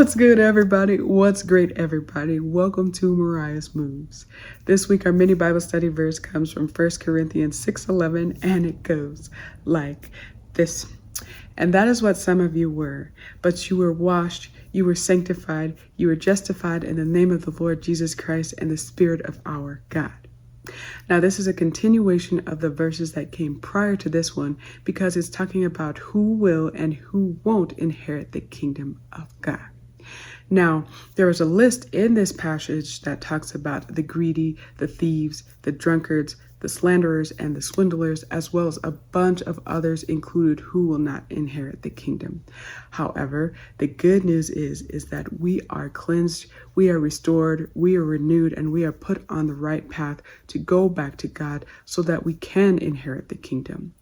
What's good, everybody? What's great, everybody? Welcome to Moriah's Moves. This week, our mini Bible study verse comes from 1 Corinthians 6:11, and it goes like this. And that is what some of you were, but you were washed, you were sanctified, you were justified in the name of the Lord Jesus Christ and the Spirit of our God. Now, this is a continuation of the verses that came prior to this one because it's talking about who will and who won't inherit the kingdom of God. Now, there is a list in this passage that talks about the greedy, the thieves, the drunkards, the slanderers, and the swindlers, as well as a bunch of others included who will not inherit the kingdom. However, the good news is that we are cleansed, we are restored, we are renewed, and we are put on the right path to go back to God so that we can inherit the kingdom.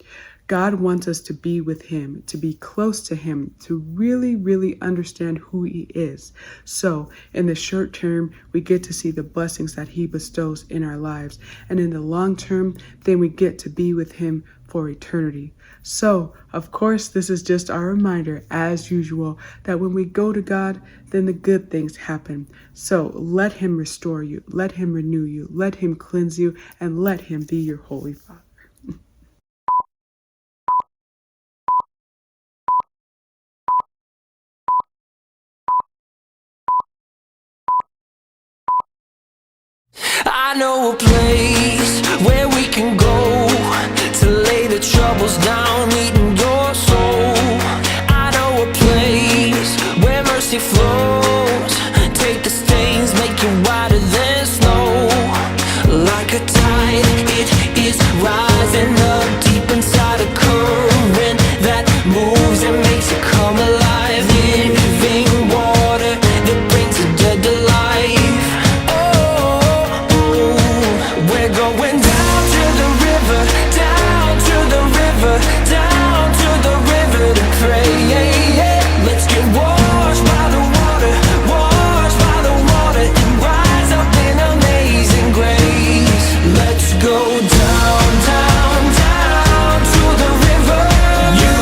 God wants us to be with him, to be close to him, to really understand who he is. So in the short term, we get to see the blessings that he bestows in our lives. And in the long term, then we get to be with him for eternity. So, of course, this is just our reminder, as usual, that when we go to God, then the good things happen. So let him restore you, let him renew you, let him cleanse you, and let him be your Holy Father. I know a place where we can go to lay the troubles down, meeting your soul. I know a place where mercy flows, take the stains, make it whiter than snow. Like a tide, it is rising up deep inside a current that moves and makes it come alive. Living water that brings the dead to life. We're going down to the river, down to the river, down to the river to pray. Let's get washed by the water, and rise up in amazing grace. Let's go down, down, down to the river. You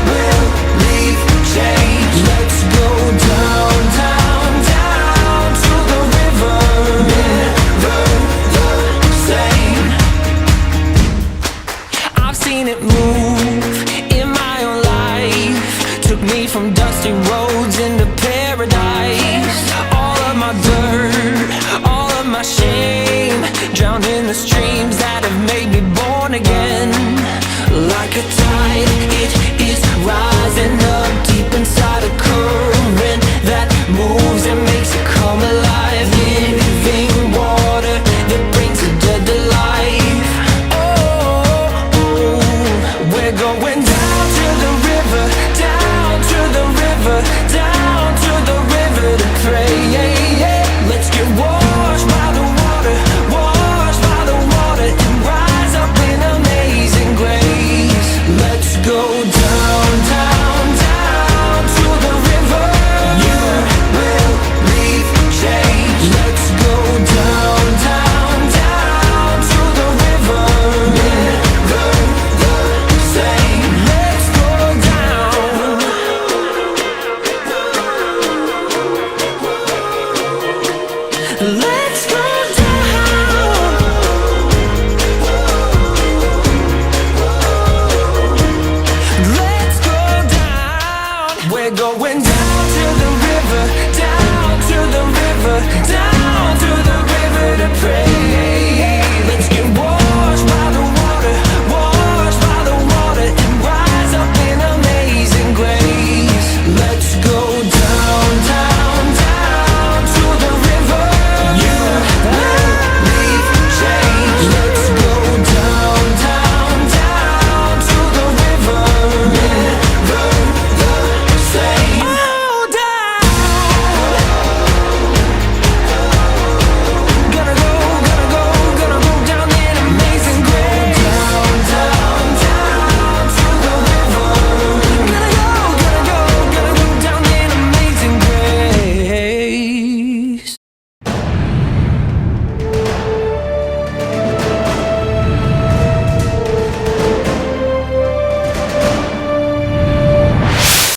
will leave change. Let's go down, down, down to the river. Never the same. I've seen it move in my own life. Took me from dusty roads into paradise. All of my dirt, all of my shame, drowned in the stream.